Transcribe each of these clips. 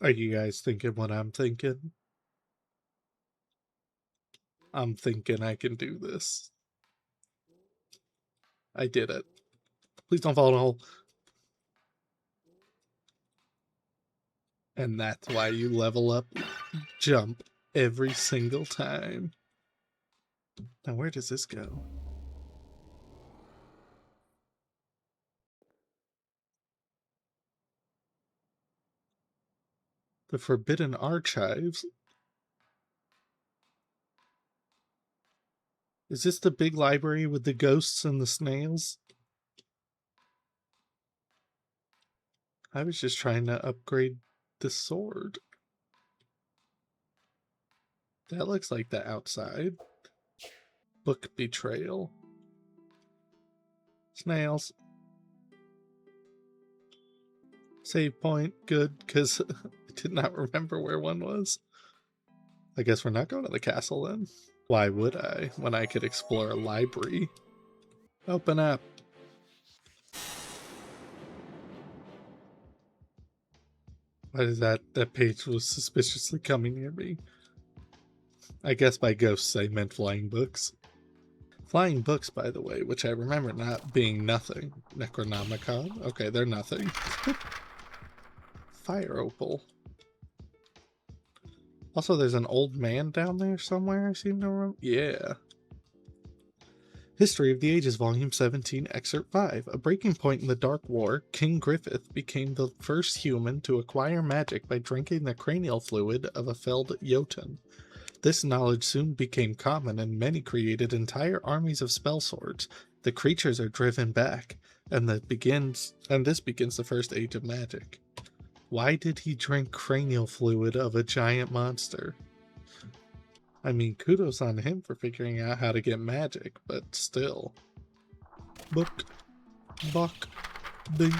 Are you guys thinking what I'm thinking? I'm thinking I can do this. I did it. Please don't fall in a hole. And that's why you level up jump every single time. Now, where does this go? The forbidden R-Chives. Is this the big library with the ghosts and the snails? I was just trying to upgrade the sword. That looks like the outside. Book betrayal. Snails. Save point. Good, because I did not remember where one was. I guess we're not going to the castle then. Why would I, when I could explore a library? Open up. Why is that page was suspiciously coming near me? I guess by ghosts I meant flying books. Flying books, by the way, which I remember not being nothing. Necronomicon? Okay, they're nothing. Fire opal. Also, there's an old man down there somewhere, I seem to remember. Yeah. History of the Ages, Volume 17, Excerpt 5. A breaking point in the Dark War, King Griffith became the first human to acquire magic by drinking the cranial fluid of a felled Jotun. This knowledge soon became common, and many created entire armies of spell swords. The creatures are driven back, and this begins the first age of magic. Why did he drink cranial fluid of a giant monster? I mean, kudos on him for figuring out how to get magic, but still. Book, buck, dink.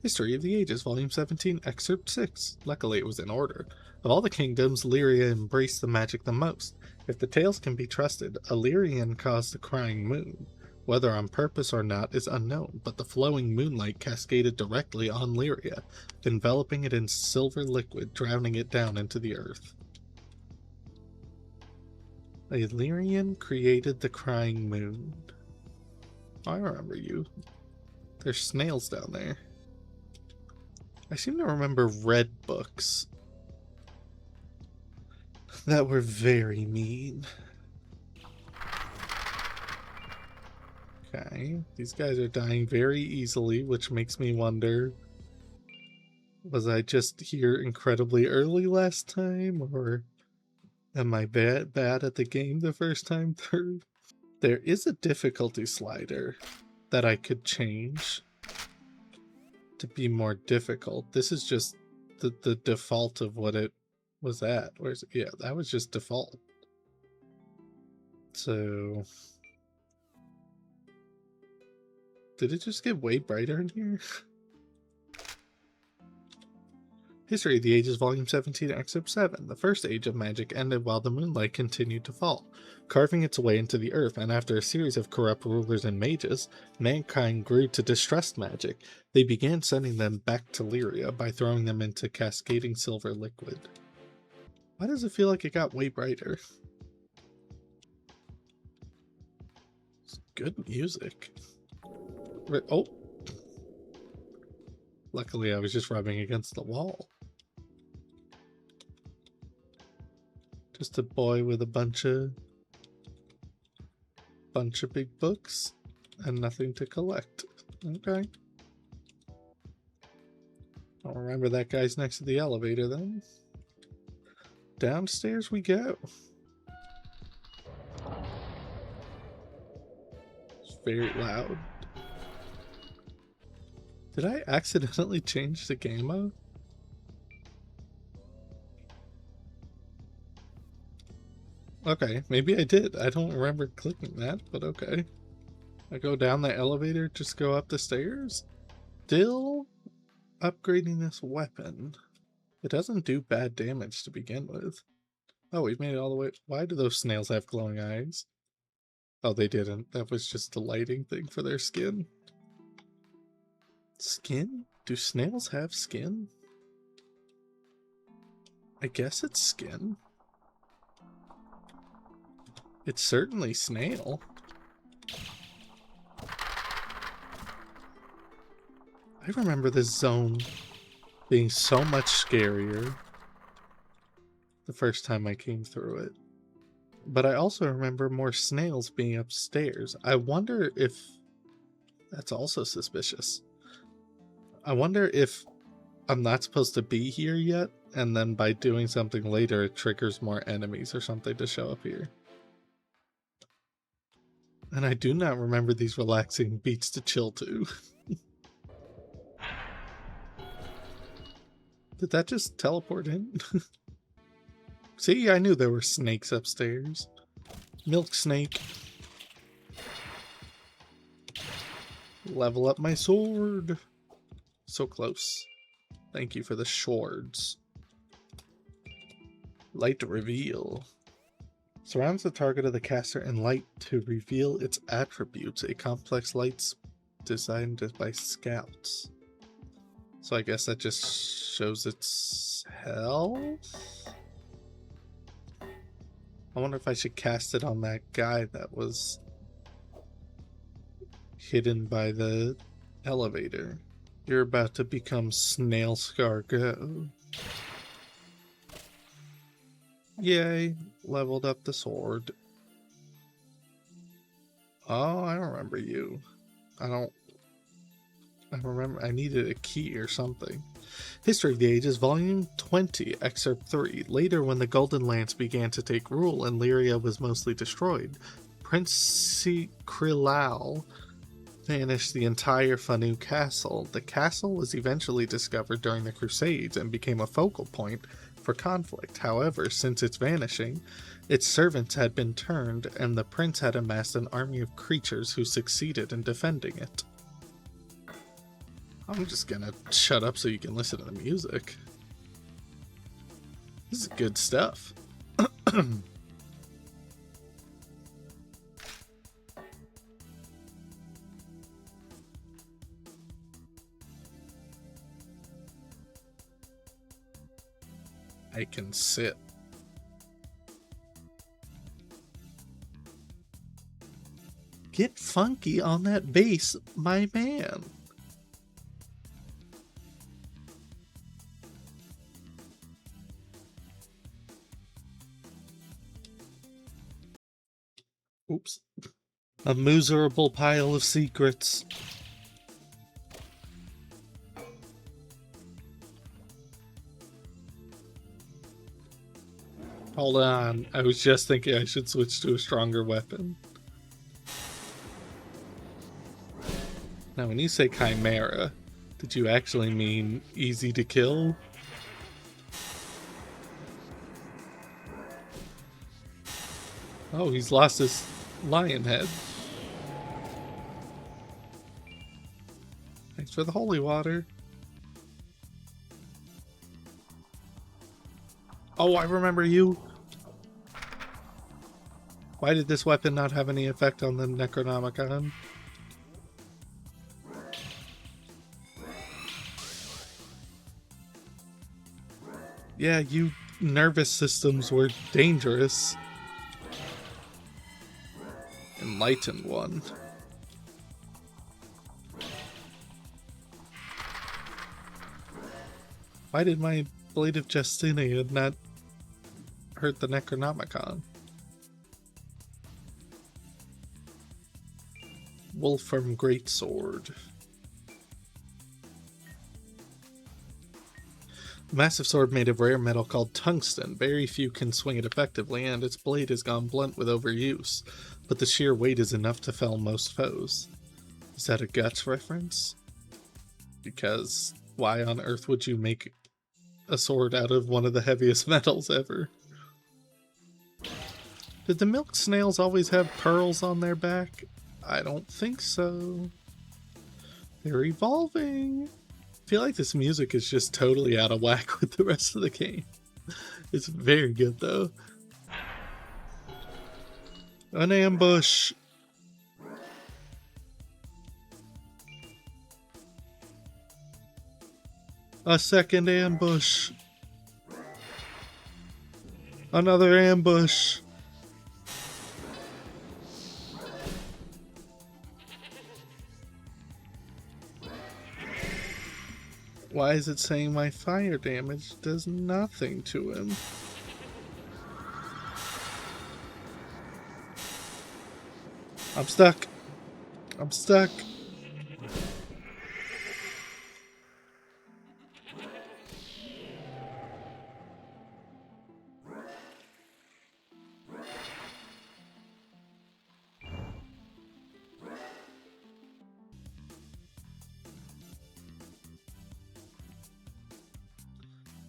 History of the Ages, Volume 17, Excerpt 6. Luckily it was in order. Of all the kingdoms, Lyria embraced the magic the most. If the tales can be trusted, Illyrian caused the crying moon. Whether on purpose or not is unknown, but the flowing moonlight cascaded directly on Lyria, enveloping it in silver liquid, drowning it down into the earth. Illyrian created the crying moon. I remember you. There's snails down there. I seem to remember red books that were very mean. Okay, these guys are dying very easily, which makes me wonder, was I just here incredibly early last time, or am I bad at the game the first time through? There is a difficulty slider that I could change to be more difficult. This is just the default of what it was at. Where's it? Yeah, that was just default. So did it just get way brighter in here? History of the Ages, Volume 17, Excerpt 7. The first age of magic ended while the moonlight continued to fall, carving its way into the earth, and after a series of corrupt rulers and mages, mankind grew to distrust magic. They began sending them back to Lyria by throwing them into cascading silver liquid. Why does it feel like it got way brighter? It's good music. Oh! Luckily, I was just rubbing against the wall. Just a boy with a bunch of big books and nothing to collect. Okay. I'll remember that guy's next to the elevator then. Downstairs we go. It's very loud. Did I accidentally change the game mode? Okay, maybe I did. I don't remember clicking that, but okay. I go down the elevator, just go up the stairs? Still upgrading this weapon. It doesn't do bad damage to begin with. Oh, we've made it all the way. Why do those snails have glowing eyes? Oh, they didn't. That was just a lighting thing for their skin. Skin? Do snails have skin? I guess it's skin. It's certainly snail. I remember this zone being so much scarier the first time I came through it. But I also remember more snails being upstairs. I wonder if that's also suspicious. I wonder if I'm not supposed to be here yet, and then by doing something later it triggers more enemies or something to show up here. And I do not remember these relaxing beats to chill to. Did that just teleport in? See, I knew there were snakes upstairs. Milk snake. Level up my sword. So close. Thank you for the swords. Light reveal. Surrounds the target of the caster in light to reveal its attributes. A complex light designed by scouts. So I guess that just shows its health? I wonder if I should cast it on that guy that was hidden by the elevator. You're about to become Snail Scargo. Yay, leveled up the sword. Oh, I remember you. I remember I needed a key or something. History of the Ages, Volume 20, Excerpt 3. Later, when the Golden Lance began to take rule and Lyria was mostly destroyed, Prince Krilal vanished the entire Fanu castle. The castle was eventually discovered during the Crusades and became a focal point for conflict. However, since its vanishing, its servants had been turned, and the prince had amassed an army of creatures who succeeded in defending it. I'm just gonna shut up so you can listen to the music. This is good stuff. I can sit. Get funky on that bass, my man. Oops. A miserable pile of secrets. Hold on. I was just thinking I should switch to a stronger weapon. Now, when you say Chimera, did you actually mean easy to kill? Oh, he's lost his lion head. Thanks for the holy water. Oh, I remember you. Why did this weapon not have any effect on the Necronomicon? Yeah, you nervous systems were dangerous. Enlightened one. Why did my Blade of Justinian not hurt the Necronomicon? Wolfram Greatsword. A massive sword made of rare metal called tungsten. Very few can swing it effectively, and its blade has gone blunt with overuse, but the sheer weight is enough to fell most foes. Is that a Guts reference? Because why on earth would you make a sword out of one of the heaviest metals ever? Did the milk snails always have pearls on their back? I don't think so. They're evolving. I feel like this music is just totally out of whack with the rest of the game. It's very good though. An ambush. A second ambush. Another ambush. Why is it saying my fire damage does nothing to him? I'm stuck. I'm stuck.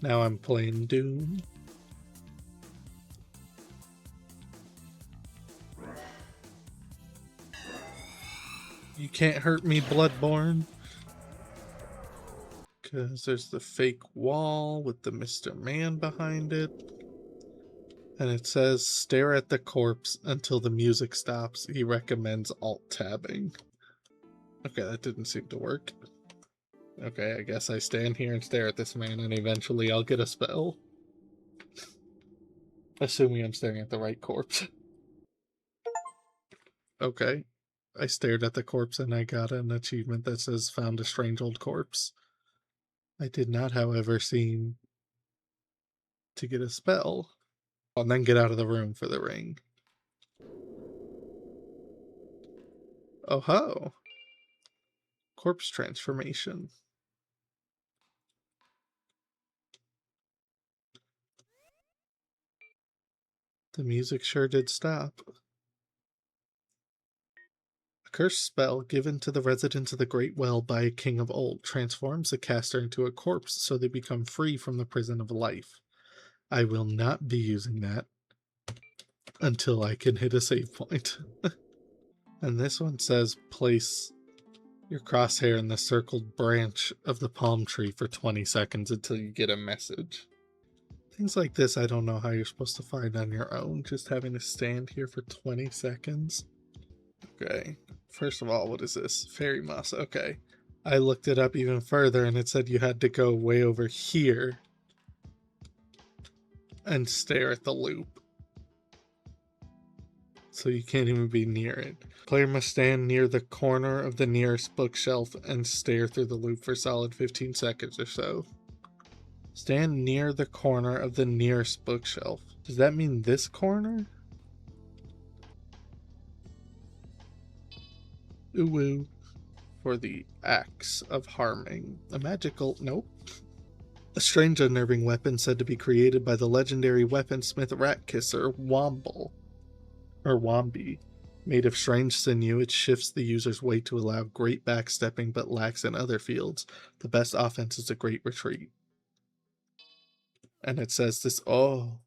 Now I'm playing Doom. You can't hurt me, Bloodborne. Because there's the fake wall with the Mr. Man behind it. And it says, stare at the corpse until the music stops. He recommends alt-tabbing. Okay, that didn't seem to work. Okay, I guess I stand here and stare at this man and eventually I'll get a spell. Assuming I'm staring at the right corpse. Okay. I stared at the corpse and I got an achievement that says found a strange old corpse. I did not, however, seem to get a spell. And then get out of the room for the ring. Oh ho! Corpse transformation. The music sure did stop. A cursed spell given to the residents of the Great Well by a king of old transforms the caster into a corpse so they become free from the prison of life. I will not be using that until I can hit a save point. And this one says place your crosshair in the circled branch of the palm tree for 20 seconds until you get a message. Things like this I don't know how you're supposed to find on your own, just having to stand here for 20 seconds. Okay, first of all, what is this? Fairy moss, okay. I looked it up even further and it said you had to go way over here and stare at the loop. So you can't even be near it. Player must stand near the corner of the nearest bookshelf and stare through the loop for solid 15 seconds or so. Stand near the corner of the nearest bookshelf. Does that mean this corner? Ooh woo. For the axe of harming. A magical... nope. A strange unnerving weapon said to be created by the legendary weaponsmith Ratkisser Womble. Or Wombi. Made of strange sinew, it shifts the user's weight to allow great backstepping but lacks in other fields. The best offense is a great retreat. And it says this... oh.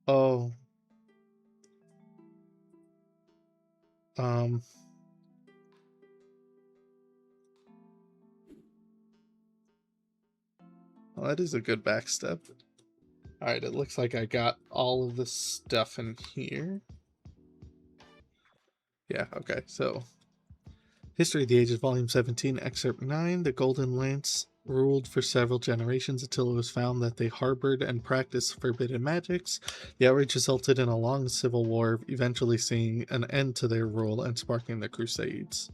Oh. Well, that is a good backstep. Alright, it looks like I got all of the stuff in here. Yeah, okay, so... History of the Ages, Volume 17, Excerpt 9. The Golden Lance ruled for several generations until it was found that they harbored and practiced forbidden magics. The outrage resulted in a long civil war, eventually seeing an end to their rule and sparking the Crusades.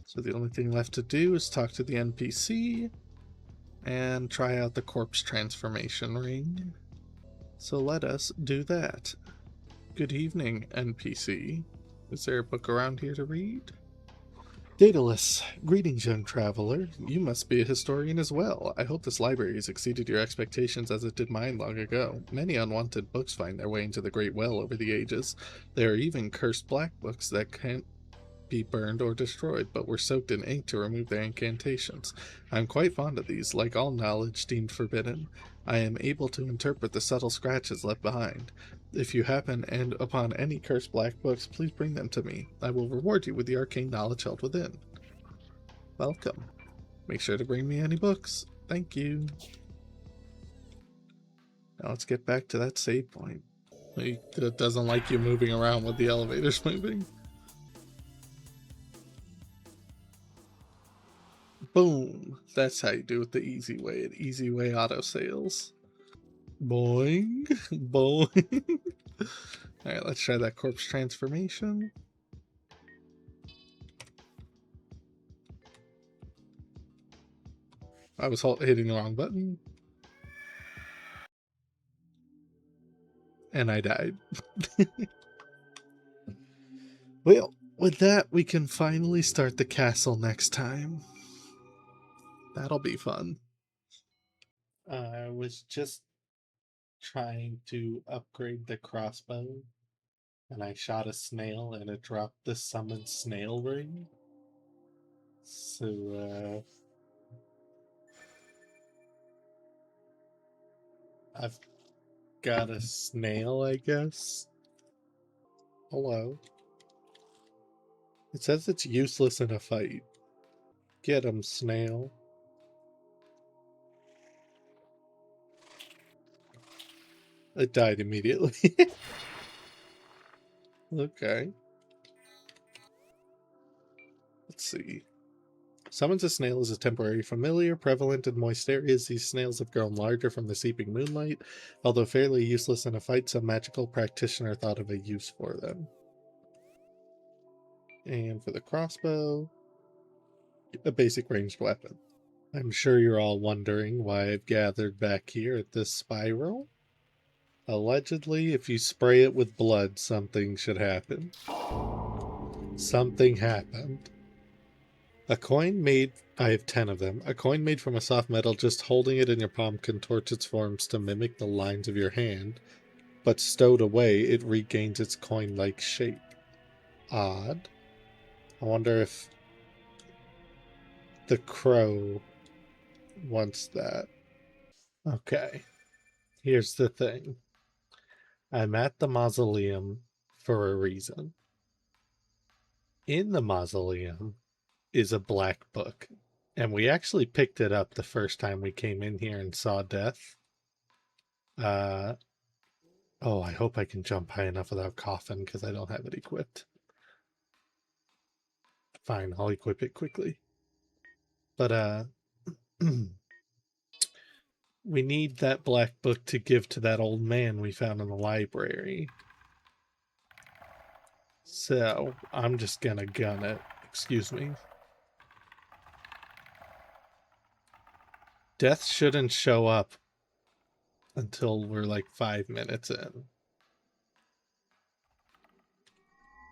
So the only thing left to do is talk to the NPC and try out the corpse transformation ring. So let us do that. Good evening, NPC. Is there a book around here to read? Daedalus, greetings, young traveler. You must be a historian as well. I hope this library has exceeded your expectations as it did mine long ago. Many unwanted books find their way into the Great Well over the ages. There are even cursed black books that can't be burned or destroyed, but were soaked in ink to remove their incantations. I am quite fond of these. Like all knowledge deemed forbidden, I am able to interpret the subtle scratches left behind. If you happen upon any cursed black books, please bring them to me. I will reward you with the arcane knowledge held within. Welcome. Make sure to bring me any books. Thank you. Now let's get back to that save point. It doesn't like you moving around with the elevators moving. Boom. That's how you do it the easy way at Easy Way Auto Sales. Boing. Boing. Alright, let's try that corpse transformation. I was hitting the wrong button. And I died. Well, with that, we can finally start the castle next time. That'll be fun. I was just trying to upgrade the crossbow, and I shot a snail, and it dropped the summon snail ring. So, I've got a snail, I guess. Hello. It says it's useless in a fight. Get him, snail. It died immediately. Okay. Let's see. Summons a snail is a temporary familiar, prevalent in moist areas. These snails have grown larger from the seeping moonlight. Although fairly useless in a fight, some magical practitioner thought of a use for them. And for the crossbow, a basic ranged weapon. I'm sure you're all wondering why I've gathered back here at this spiral. Allegedly, if you spray it with blood, something should happen. Something happened. A coin made, I have 10 of them. A coin made from a soft metal, just holding it in your palm contorts its forms to mimic the lines of your hand, but stowed away, it regains its coin-like shape. Odd. I wonder if the crow wants that. Okay. Here's the thing. I'm at the mausoleum for a reason. In the mausoleum is a black book. And we actually picked it up the first time we came in here and saw death. Oh, I hope I can jump high enough without coughing because I don't have it equipped. Fine, I'll equip it quickly. But, we need that black book to give to that old man we found in the library. So, I'm just gonna gun it. Excuse me. Death shouldn't show up until we're like 5 minutes in.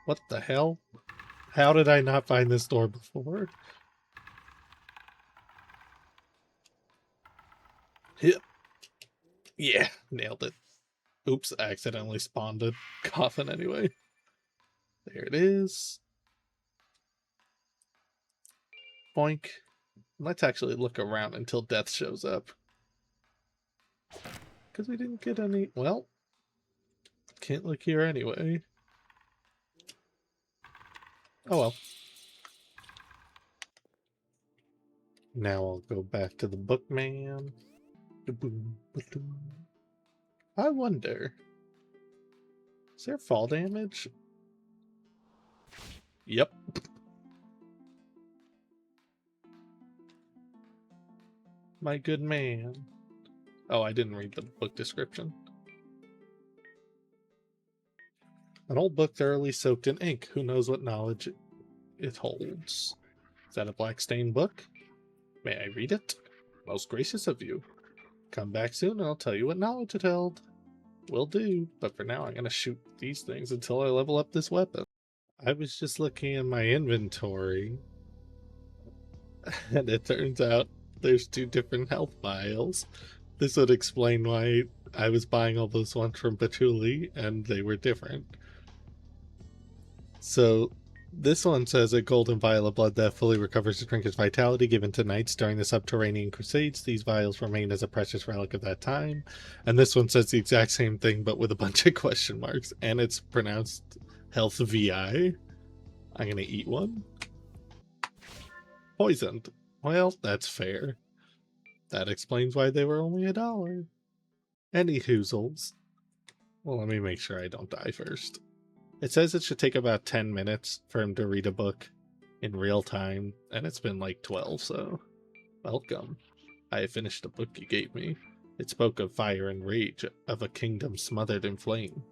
What the hell? How did I not find this door before? Yep. Yeah, nailed it. Oops, I accidentally spawned a coffin anyway. There it is. Boink. Let's actually look around until death shows up. Because we didn't get any... Well, can't look here anyway. Oh well. Now I'll go back to the bookman. I wonder... Is there fall damage? Yep. My good man. Oh, I didn't read the book description. An old book thoroughly soaked in ink. Who knows what knowledge it holds? Is that a black stained book? May I read it? Most gracious of you. Come back soon and I'll tell you what knowledge it held. Will do, but for now I'm gonna shoot these things until I level up this weapon. I was just looking in my inventory, and it turns out there's 2 different health vials. This would explain why I was buying all those ones from Patchouli, and they were different. So, this one says a golden vial of blood that fully recovers the drinker's vitality given to knights during the subterranean crusades. These vials remain as a precious relic of that time. And this one says the exact same thing, but with a bunch of question marks. And it's pronounced health VI. I'm gonna eat one. Poisoned. Well, that's fair. That explains why they were only $1. Any hoozles. Well, let me make sure I don't die first. It says it should take about 10 minutes for him to read a book in real time, and it's been like 12, so... Welcome. I have finished the book you gave me. It spoke of fire and rage, of a kingdom smothered in flame.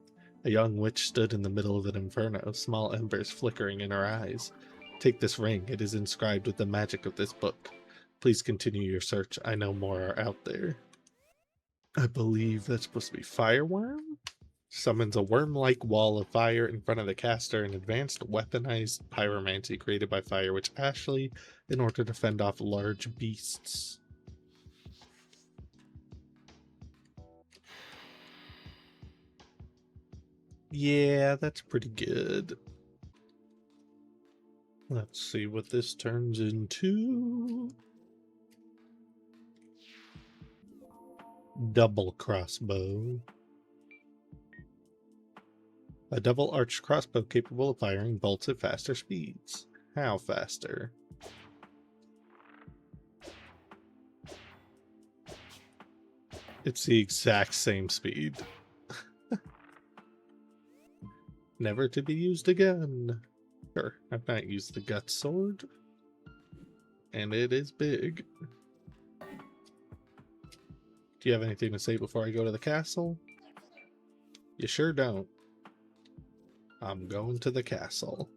A young witch stood in the middle of an inferno, small embers flickering in her eyes. Take this ring, it is inscribed with the magic of this book. Please continue your search, I know more are out there. I believe that's supposed to be Fireworm? Summons a worm-like wall of fire in front of the caster, an advanced weaponized pyromancy created by Fire Witch Ashley in order to fend off large beasts. Yeah, that's pretty good. Let's see what this turns into. Double crossbow. A double-arched crossbow capable of firing bolts at faster speeds. How faster? It's the exact same speed. Never to be used again. Sure, I've not used the gut sword. And it is big. Do you have anything to say before I go to the castle? You sure don't. I'm going to the castle.